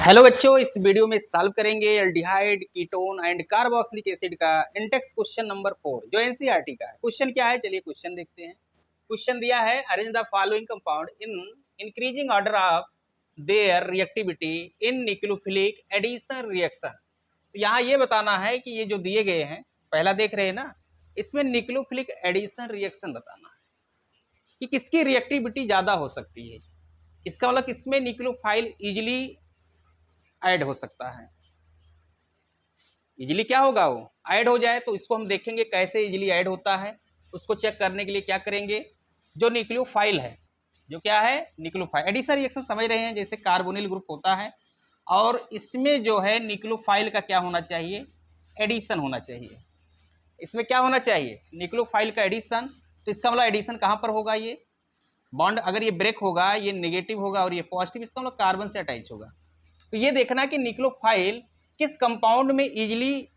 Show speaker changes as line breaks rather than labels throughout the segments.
Hello बच्चों, इस video में सॉल्व करेंगे aldehyde, ketone and carboxylic acid का इंडेक्स क्वेश्चन नंबर 4 जो एनसीईआरटी का है। क्वेश्चन क्या है, चलिए क्वेश्चन देखते हैं। क्वेश्चन दिया है, arrange the following compound in increasing order of their reactivity in nucleophilic addition reaction. तो यहाँ ये बताना है कि ये जो दिए गए हैं, पहला देख रहे हैं ना, इसमें न्यूक्लियोफिलिक एडिशन रिएक्शन बताना है कि किसकी रिएक्टिविटी ज्यादा हो सकती है। इसका मतलब किसमें न्यूक्लियोफाइल इजिली ऐड हो सकता है। इजीली क्या होगा, वो ऐड हो जाए। तो इसको हम देखेंगे कैसे इजीली ऐड होता है। उसको चेक करने के लिए क्या करेंगे, जो न्यूक्लियोफाइल है, जो क्या है न्यूक्लियोफाइल एडिशन रिएक्शन समझ रहे हैं, जैसे कार्बोनिल ग्रुप होता है और इसमें जो है न्यूक्लियोफाइल का क्या होना चाहिए, एडिशन होना चाहिए। इसमें क्या होना चाहिए, न्यूक्लियोफाइल का एडिशन। तो इसका मतलब एडिशन कहाँ पर होगा, ये बॉन्ड अगर ये ब्रेक होगा, ये नेगेटिव होगा और ये पॉजिटिव, इसका मतलब कार्बन से अटैच होगा। तो ये देखना कि न्यूक्लियोफाइल किस कंपाउंड में इजीली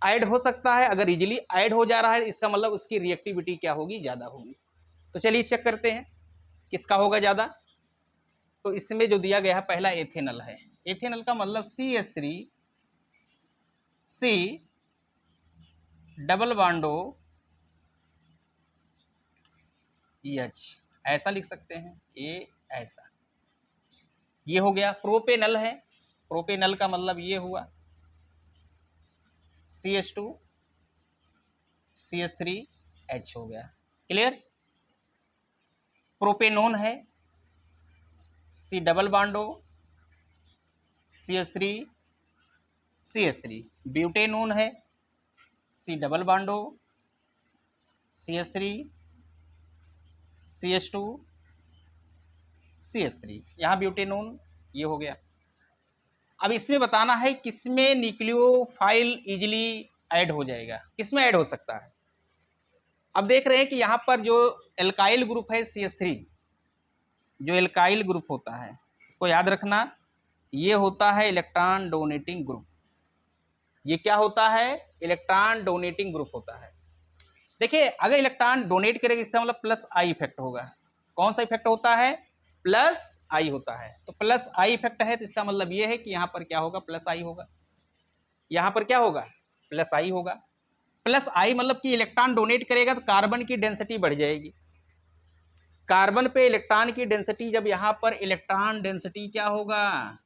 ऐड हो सकता है। अगर इजीली ऐड हो जा रहा है इसका मतलब उसकी रिएक्टिविटी क्या होगी, ज्यादा होगी। तो चलिए चेक करते हैं किसका होगा ज्यादा। तो इसमें जो दिया गया है पहला एथेनल है। एथेनल का मतलब CH3 C डबल बॉन्डो H, ऐसा लिख सकते हैं, ये ऐसा, ये हो गया। प्रोपेनल है, प्रोपेनल का मतलब ये हुआ CH2 CH3H हो गया। क्लियर। प्रोपेनोन है C double बॉन्डो CH3 CH3। Butanone है C double बॉन्डो CH3 CH2 CH3। यहाँ ब्यूटेनोन ये हो गया। अब इसमें बताना है किसमें न्यूक्लियोफाइल इजिली ऐड हो जाएगा, किसमें ऐड हो सकता है। अब देख रहे हैं कि यहाँ पर जो एल्काइल ग्रुप है CH3, जो एल्काइल ग्रुप होता है इसको याद रखना, ये होता है इलेक्ट्रॉन डोनेटिंग ग्रुप। ये क्या होता है, इलेक्ट्रॉन डोनेटिंग ग्रुप होता है। देखिए अगर इलेक्ट्रॉन डोनेट करेगा इसका मतलब प्लस आई इफेक्ट होगा। कौन सा इफेक्ट होता है, प्लस आई होता है। तो प्लस आई इफेक्ट है तो इसका मतलब ये है कि यहाँ पर क्या होगा, प्लस आई होगा। यहाँ पर क्या होगा, प्लस आई होगा। प्लस आई मतलब कि इलेक्ट्रॉन डोनेट करेगा तो कार्बन की डेंसिटी बढ़ जाएगी। कार्बन पे इलेक्ट्रॉन की डेंसिटी, जब यहाँ पर इलेक्ट्रॉन डेंसिटी क्या होगा,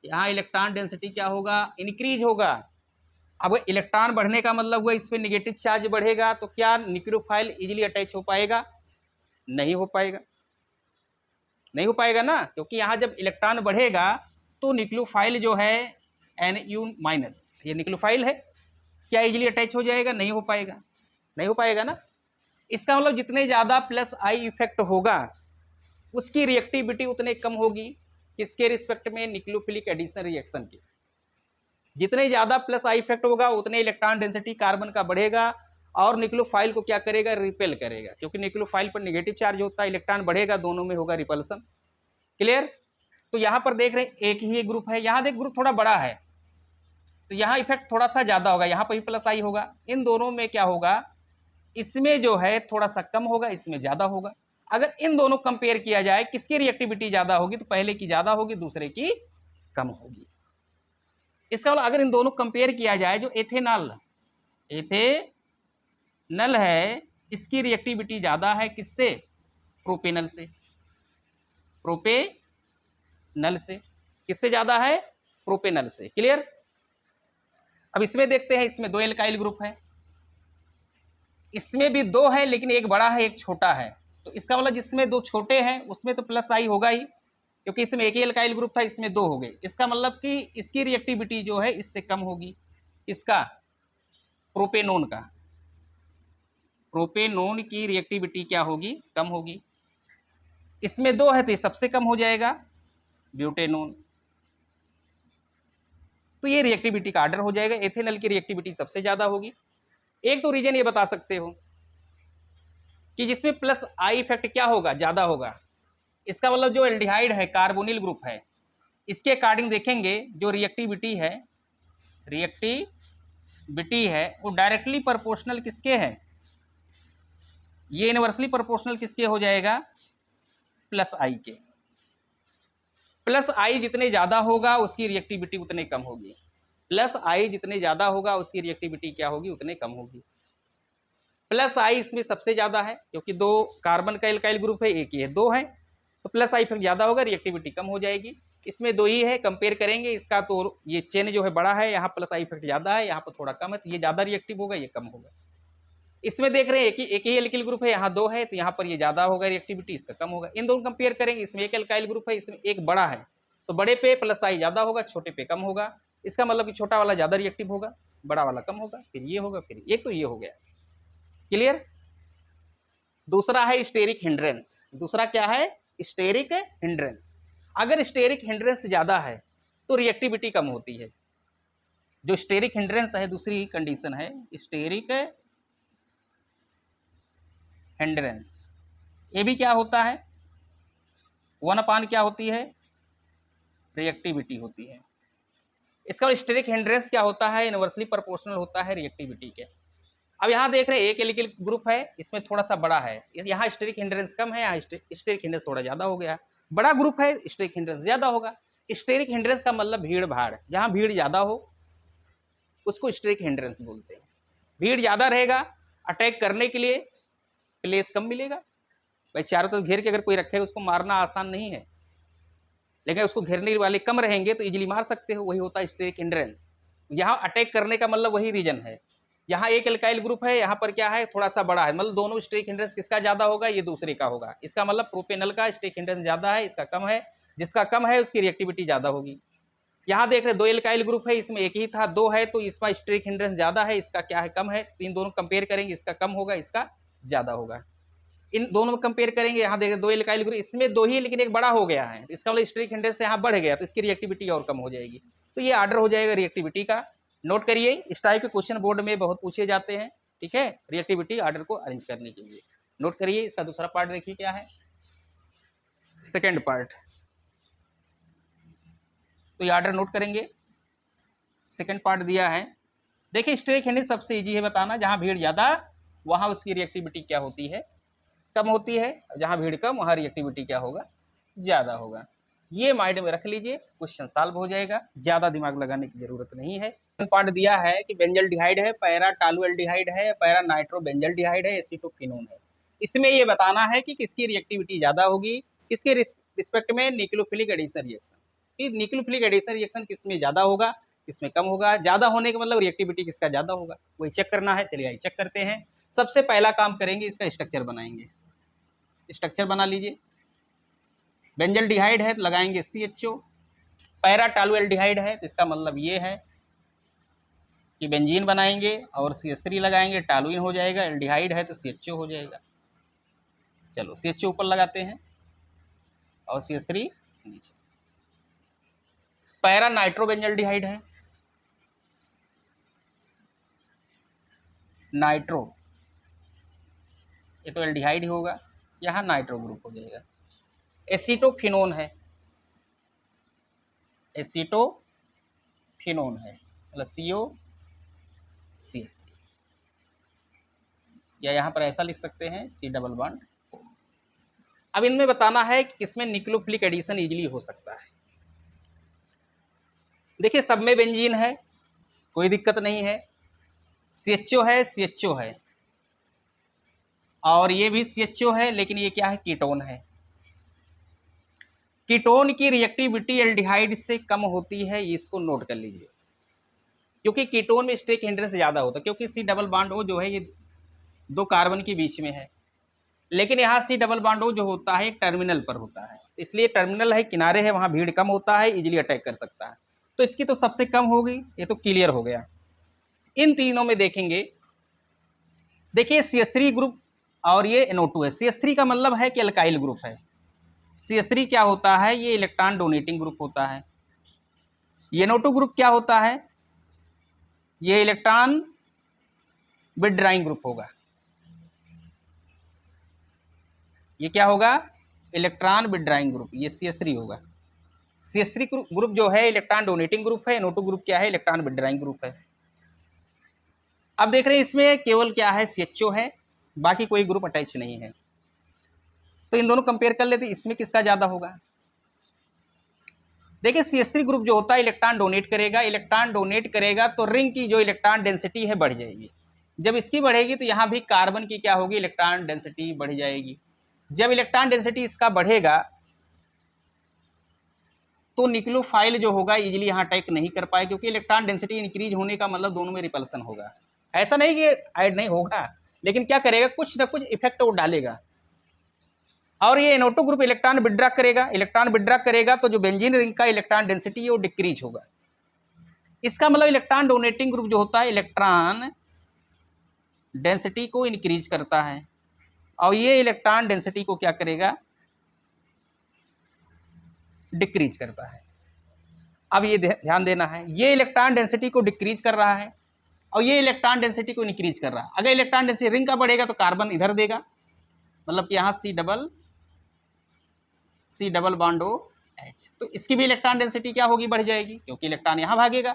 यहाँ इलेक्ट्रॉन डेंसिटी क्या होगा, इंक्रीज होगा। अब इलेक्ट्रॉन बढ़ने का मतलब हुआ इस पे नेगेटिव चार्ज बढ़ेगा, तो क्या न्यूक्लियोफाइल इजीली अटैच हो पाएगा, नहीं हो पाएगा, नहीं हो पाएगा ना। क्योंकि यहाँ जब इलेक्ट्रॉन बढ़ेगा तो न्यूक्लियोफाइल जो है Nu माइनस, ये न्यूक्लियोफाइल है, क्या इजीली अटैच हो जाएगा, नहीं हो पाएगा, नहीं हो पाएगा ना। इसका मतलब जितने ज्यादा प्लस आई इफेक्ट होगा उसकी रिएक्टिविटी उतने कम होगी, किसके रिस्पेक्ट में, न्यूक्लियोफिलिक एडिशन रिएक्शन की। जितने ज्यादा प्लस आई इफेक्ट होगा उतने इलेक्ट्रॉन डेंसिटी कार्बन का बढ़ेगा और न्यूक्लियोफाइल को क्या करेगा, रिपेल करेगा। क्योंकि न्यूक्लियोफाइल पर नेगेटिव चार्ज होता है, इलेक्ट्रॉन बढ़ेगा, दोनों में होगा रिपल्सन। क्लियर। तो यहां पर देख रहे हैं एक ही ग्रुप है, यहां देख ग्रुप थोड़ा बड़ा है तो यहाँ इफेक्ट थोड़ा सा ज्यादा होगा, यहाँ पर भी प्लस आई होगा। इन दोनों में क्या होगा, इसमें जो है थोड़ा सा कम होगा, इसमें ज्यादा होगा। अगर इन दोनों कंपेयर किया जाए किसकी रिएक्टिविटी ज्यादा होगी, तो पहले की ज्यादा होगी, दूसरे की कम होगी। इसका मतलब अगर इन दोनों कंपेयर किया जाए, जो एथेनॉल एथेनल है इसकी रिएक्टिविटी ज्यादा है किससे, प्रोपेनल से, प्रोपेनल से। किससे ज्यादा है, प्रोपेनल से। क्लियर। अब इसमें देखते हैं, इसमें दो एल्काइल ग्रुप है, इसमें भी दो है लेकिन एक बड़ा है एक छोटा है। तो इसका मतलब जिसमें दो छोटे हैं उसमें तो प्लस आई होगा ही, क्योंकि इसमें एक ही एल्काइल ग्रुप था, इसमें दो हो गए। इसका मतलब कि इसकी रिएक्टिविटी जो है इससे कम होगी। इसका प्रोपेनोन का, प्रोपेनोन की रिएक्टिविटी क्या होगी, कम होगी। इसमें दो है तो ये सबसे कम हो जाएगा, ब्यूटेनोन। तो ये रिएक्टिविटी का ऑर्डर हो जाएगा, एथेनॉल की रिएक्टिविटी सबसे ज्यादा होगी। एक तो रीजन ये बता सकते हो कि जिसमें प्लस आई इफेक्ट क्या होगा, ज्यादा होगा। इसका मतलब जो एल्डिहाइड है, कार्बोनिल ग्रुप है, इसके अकॉर्डिंग देखेंगे जो रिएक्टिविटी है, रिएक्टिविटी है वो डायरेक्टली प्रोपोर्शनल किसके है, ये इनवर्सली प्रोपोर्शनल किसके हो जाएगा, प्लस आई के। प्लस आई जितने ज्यादा होगा उसकी रिएक्टिविटी उतने कम होगी, प्लस आई जितने ज्यादा होगा उसकी रिएक्टिविटी क्या होगी, उतने कम होगी। प्लस आई इसमें सबसे ज्यादा है क्योंकि दो कार्बन का एल्काइल ग्रुप है, एक ही है, दो है, तो प्लस आई फिर ज्यादा होगा, रिएक्टिविटी कम हो जाएगी। इसमें दो ही है, कंपेयर करेंगे इसका तो ये चेन जो है बड़ा है, यहाँ प्लस आई इफेक्ट ज्यादा है, यहाँ पर थोड़ा कम है, तो ये ज्यादा रिएक्टिव होगा, ये कम होगा। इसमें देख रहे हैं एक ही एल्किल ग्रुप है, यहाँ दो है, तो यहाँ पर ये ज्यादा होगा रिएक्टिविटी, इसका कम होगा। इन दोनों कंपेयर करेंगे, इसमें एक एल्काइल ग्रुप है, इसमें एक बड़ा है, तो बड़े पे प्लस आई ज्यादा होगा, छोटे पे कम होगा। इसका मतलब कि छोटा वाला ज्यादा रिएक्टिव होगा, बड़ा वाला कम होगा, फिर ये होगा, फिर ये, तो ये हो गया। क्लियर। दूसरा है स्टेरिक हिंड्रेंस। दूसरा क्या है? Steric hindrance. अगर स्टेरिक हिंड्रेंस ज्यादा है तो रिएक्टिविटी कम होती है। जो स्टेरिक हिंड्रेंस है, दूसरी कंडीशन है स्टेरिक हिंड्रेंस। ये भी क्या होता है? 1/, क्या होती है? रिएक्टिविटी होती है। इसका स्टेरिक हिंड्रेंस क्या होता है? इनवर्सली प्रोपोर्शनल होता है रिएक्टिविटी के। अब यहाँ देख रहे हैं एक एल्किल ग्रुप है, इसमें थोड़ा सा बड़ा है, यहाँ स्टेरिक हिंड्रेंस कम है, यहाँ स्टेरिक हिंड्रेंस थोड़ा ज्यादा हो गया। बड़ा ग्रुप है, स्टेरिक हिंड्रेंस ज्यादा होगा। स्टेरिक हिंड्रेंस का मतलब भीड़ भाड़, जहाँ भीड़ ज्यादा हो उसको स्टेरिक हिंड्रेंस बोलते हैं। भीड़ ज्यादा रहेगा, अटैक करने के लिए प्लेस कम मिलेगा। भाई चारों तरफ घेर के अगर कोई रखे उसको मारना आसान नहीं है, लेकिन उसको घेरने वाले कम रहेंगे तो इजीली मार सकते हो, वही होता है स्टेरिक हिंड्रेंस। यहाँ अटैक करने का मतलब वही रीजन है। यहाँ एक एल्काइल ग्रुप है, यहाँ पर क्या है, थोड़ा सा बड़ा है, मतलब दोनों स्टेरिक हिंड्रेंस किसका ज्यादा होगा? ये दूसरे का होगा। इसका मतलब प्रोपेनल का स्टेरिक हिंड्रेंस ज्यादा है, इसका कम है। जिसका कम है उसकी रिएक्टिविटी ज्यादा होगी। यहाँ देख रहे दो एल्काइल ग्रुप है, इसमें एक ही था, दो है, तो इसका स्टेरिक हिंड्रेंस ज्यादा है, इसका क्या है, कम है। इन दोनों कंपेयर करेंगे, इसका कम होगा, इसका ज्यादा होगा। इन दोनों में कंपेयर करेंगे, यहाँ देख दो एल्काइल ग्रुप, इसमें दो ही लेकिन एक बड़ा हो गया है, इसका मतलब स्टेरिक हिंड्रेंस यहाँ बढ़ गया, तो इसकी रिएक्टिविटी और कम हो जाएगी। तो ये ऑर्डर हो जाएगा रिएक्टिविटी का। नोट करिए, इस टाइप के क्वेश्चन बोर्ड में बहुत पूछे जाते हैं, ठीक है, रिएक्टिविटी ऑर्डर को अरेंज करने के लिए। नोट करिए। इसका दूसरा पार्ट देखिए क्या है, सेकेंड पार्ट। तो ये ऑर्डर नोट करेंगे। सेकेंड पार्ट दिया है, देखिए स्टेरिक हिंड्रेंस सबसे इजी है बताना, जहां भीड़ ज्यादा वहां उसकी रिएक्टिविटी क्या होती है, कम होती है। जहां भीड़ कम वहां रिएक्टिविटी क्या होगा, ज्यादा होगा। ये माइंड में रख लीजिए, क्वेश्चन सॉल्व हो जाएगा, ज्यादा दिमाग लगाने की जरूरत नहीं है। पार्ट दिया है कि बेंजल्डिहाइड है, पैरा टॉलुएल्डिहाइड है, पैरा नाइट्रोबेंजल्डिहाइड है, एसीटोफिनोन है। इसमें ये बताना है कि किसकी रिएक्टिविटी ज्यादा होगी, किसके रिस्पेक्ट में न्यूक्लियोफिलिक एडिशन रिएक्शन, कि न्यूक्लियोफिलिक एडिशन रिएक्शन किसमें ज्यादा होगा, किसमें कम होगा। ज्यादा होने का मतलब रिएक्टिविटी किसका ज्यादा होगा, वही चेक करना है। चलिए चेक करते हैं। सबसे पहला काम करेंगे, इसका स्ट्रक्चर बनाएंगे। स्ट्रक्चर बना लीजिए। बेंजल्डिहाइड है तो लगाएंगे CHO, पैरा टॉलुएल्डिहाइड है तो इसका मतलब ये है कि बेंजीन बनाएंगे, और CH3 लगाएंगे, टॉलुइन हो जाएगा। एल्डिहाइड है तो CHO हो जाएगा। चलो CHO ऊपर लगाते हैं और CH3 नीचे। पैरा नाइट्रोबेंजल्डिहाइड है, नाइट्रो, ये तो एल्डिहाइड ही होगा, यहाँ नाइट्रो ग्रुप हो जाएगा। एसीटोफिनोन है, एसीटोफिनोन है, मतलब COCH3, या यहाँ पर ऐसा लिख सकते हैं C++। अब इनमें बताना है कि किसमें न्यूक्लियोफिलिक एडिशन इजीली हो सकता है। देखिए सब में बेंजीन है, कोई दिक्कत नहीं है। CHO है, CHO है, और ये भी CHO है, लेकिन ये क्या है, कीटोन है। कीटोन की रिएक्टिविटी एल्डिहाइड से कम होती है, इसको नोट कर लीजिए, क्योंकि कीटोन में स्टेरिक हिंड्रेंस ज्यादा होता है, क्योंकि C++ जो है ये दो कार्बन के बीच में है, लेकिन यहाँ C++ जो होता है एक टर्मिनल पर होता है, इसलिए टर्मिनल है, किनारे है, वहां भीड़ कम होता है, इजीली अटैक कर सकता है। तो इसकी तो सबसे कम होगी, ये तो क्लियर हो गया। इन तीनों में देखेंगे, देखिए CH3 ग्रुप और ये NO2 है। CH3 का मतलब है कि अल्काइल ग्रुप है। CH3 क्या होता है, ये इलेक्ट्रॉन डोनेटिंग ग्रुप होता है। ये NO2 ग्रुप क्या होता है, ये इलेक्ट्रॉन विथड्राइंग ग्रुप होगा। ये क्या होगा, इलेक्ट्रॉन विथड्राइंग ग्रुप, ये CH3 होगा। CH3 ग्रुप जो है इलेक्ट्रॉन डोनेटिंग ग्रुप है, NO2 ग्रुप क्या है, इलेक्ट्रॉन विथड्राइंग ग्रुप है। अब देख रहे हैं इसमें केवल क्या है, CHO है, बाकी कोई ग्रुप अटैच नहीं है। तो इन दोनों कंपेयर कर लेते, इसमें किसका ज्यादा होगा, देखिए CH3 ग्रुप जो होता है इलेक्ट्रॉन डोनेट करेगा, इलेक्ट्रॉन डोनेट करेगा तो रिंग की जो इलेक्ट्रॉन डेंसिटी है बढ़ जाएगी। जब इसकी बढ़ेगी तो यहाँ भी कार्बन की क्या होगी, इलेक्ट्रॉन डेंसिटी बढ़ जाएगी। जब इलेक्ट्रॉन डेंसिटी इसका बढ़ेगा तो न्यूक्लियोफाइल जो होगा इजीली यहाँ अटैक नहीं कर पाए, क्योंकि इलेक्ट्रॉन डेंसिटी इंक्रीज होने का मतलब दोनों में रिपल्सन होगा। ऐसा नहीं कि ऐड नहीं होगा, लेकिन क्या करेगा, कुछ ना कुछ इफेक्ट वो डालेगा। और ये NO2 ग्रुप इलेक्ट्रॉन विड्रॉ करेगा, इलेक्ट्रॉन विड्रॉ करेगा तो जो बेंजीन रिंग का इलेक्ट्रॉन डेंसिटी है वो डिक्रीज होगा। इसका मतलब इलेक्ट्रॉन डोनेटिंग ग्रुप जो होता है इलेक्ट्रॉन डेंसिटी को इंक्रीज करता है, और ये इलेक्ट्रॉन डेंसिटी को क्या करेगा, डिक्रीज करता है। अब ये ध्यान देना है, ये इलेक्ट्रॉन डेंसिटी को डिक्रीज कर रहा है और ये इलेक्ट्रॉन डेंसिटी को इंक्रीज कर रहा है। अगर इलेक्ट्रॉन डेंसिटी रिंग का बढ़ेगा तो कार्बन इधर देगा, मतलब कि यहाँ C डबल बॉन्ड OH, तो इसकी भी इलेक्ट्रॉन डेंसिटी क्या होगी, बढ़ जाएगी, क्योंकि इलेक्ट्रॉन यहाँ भागेगा।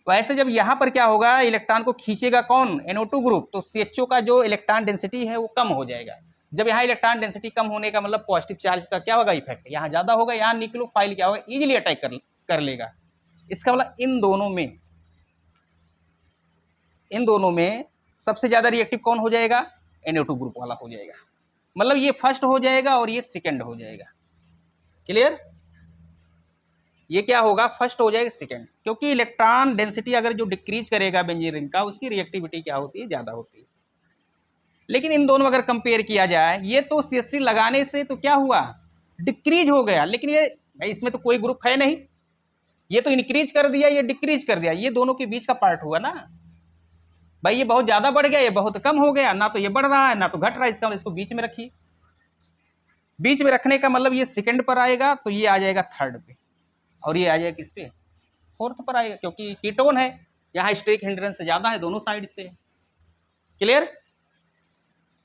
वैसे जब यहाँ पर क्या होगा, इलेक्ट्रॉन को खींचेगा कौन, NO2 ग्रुप, तो CHO का जो इलेक्ट्रॉन डेंसिटी है वो कम हो जाएगा। जब यहाँ इलेक्ट्रॉन डेंसिटी कम होने का मतलब पॉजिटिव चार्ज का क्या होगा, इफेक्ट यहाँ ज़्यादा होगा, यहाँ न्यूक्लियोफाइल क्या होगा, इजीली अटैक कर लेगा। इसका मतलब इन दोनों में सबसे ज़्यादा रिएक्टिव कौन हो जाएगा, NO2 ग्रुप वाला हो जाएगा। मतलब ये फर्स्ट हो जाएगा और ये सेकेंड हो जाएगा। क्लियर, ये क्या होगा, फर्स्ट हो जाएगा सेकेंड, क्योंकि इलेक्ट्रॉन डेंसिटी अगर जो डिक्रीज करेगा बेंजीन रिंग का, उसकी रिएक्टिविटी क्या होती है, ज़्यादा होती है। लेकिन इन दोनों अगर कंपेयर किया जाए, ये तो CH3 लगाने से तो क्या हुआ, डिक्रीज हो गया, लेकिन ये भाई इसमें तो कोई ग्रुप है नहीं, ये तो इंक्रीज कर दिया, ये डिक्रीज कर दिया, ये दोनों के बीच का पार्ट हुआ ना भाई। ये बहुत ज्यादा बढ़ गया, ये बहुत कम हो गया, ना तो ये बढ़ रहा है ना तो घट रहा है, इसका इसको बीच में रखिए। बीच में रखने का मतलब ये सेकंड पर आएगा तो ये आ जाएगा थर्ड पे, और ये आ जाएगा किस पे, फोर्थ पर आएगा, क्योंकि कीटोन है, यहाँ स्टेरिक हिंड्रेंस से ज्यादा है दोनों साइड से। क्लियर,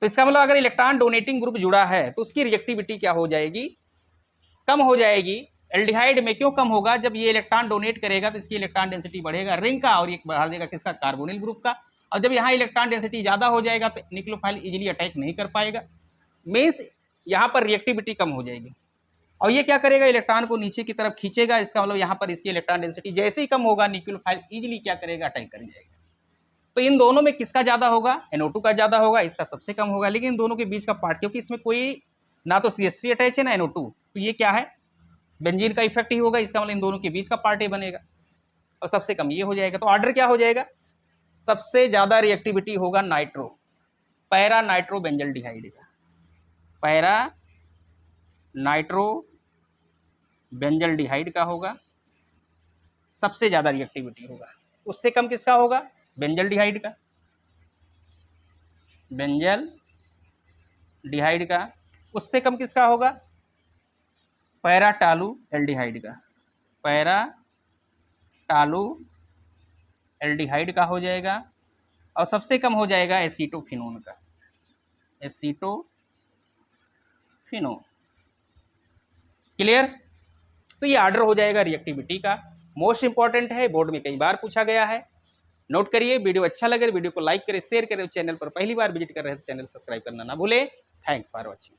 तो इसका मतलब अगर इलेक्ट्रॉन डोनेटिंग ग्रुप जुड़ा है तो उसकी रिएक्टिविटी क्या हो जाएगी, कम हो जाएगी। एल्डिहाइड में क्यों कम होगा, जब ये इलेक्ट्रॉन डोनेट करेगा तो इसकी इलेक्ट्रॉन डेंसिटी बढ़ेगा रिंग का, और ये बढ़ा देगा किसका, कार्बोनिल ग्रुप का। और जब यहाँ इलेक्ट्रॉन डेंसिटी ज्यादा हो जाएगा तो न्यूक्लियोफाइल इजीली अटैक नहीं कर पाएगा, मीन्स यहाँ पर रिएक्टिविटी कम हो जाएगी। और ये क्या करेगा, इलेक्ट्रॉन को नीचे की तरफ खींचेगा, इसका मतलब यहाँ पर इसकी इलेक्ट्रॉन डेंसिटी जैसे ही कम होगा न्यूक्लियोफाइल इजीली क्या करेगा, अटैक कर जाएगा। तो इन दोनों में किसका ज्यादा होगा, NO2 का ज्यादा होगा, इसका सबसे कम होगा। लेकिन इन दोनों के बीच का पार्ट, क्योंकि इसमें कोई ना तो CH3 अटैच है ना NO2, तो ये क्या है, बेंजीन का इफेक्ट ही होगा, इसका मतलब इन दोनों के बीच का पार्ट ही बनेगा, और सबसे कम ये हो जाएगा। तो ऑर्डर क्या हो जाएगा, सबसे ज्यादा रिएक्टिविटी होगा पैरा नाइट्रो बेंजल्डिहाइड का, पैरा नाइट्रो बेंजल्डिहाइड का होगा, सबसे ज्यादा रिएक्टिविटी होगा। उससे कम किसका होगा, बेंजल्डिहाइड का, बेंजल्डिहाइड का। उससे कम किसका होगा, पैरा टालू एल्डिहाइड का, पैरा टालू एल्डिहाइड का हो जाएगा। और सबसे कम हो जाएगा एसीटोफिनोन का, एसीटोफिनोन। क्लियर, तो ये ऑर्डर हो जाएगा रिएक्टिविटी का। मोस्ट इंपॉर्टेंट है, बोर्ड में कई बार पूछा गया है, नोट करिए। वीडियो अच्छा लगे वीडियो को लाइक करें, शेयर करें, चैनल पर पहली बार विजिट कर रहे हैं तो चैनल सब्सक्राइब करना ना भूले। Thanks for watching.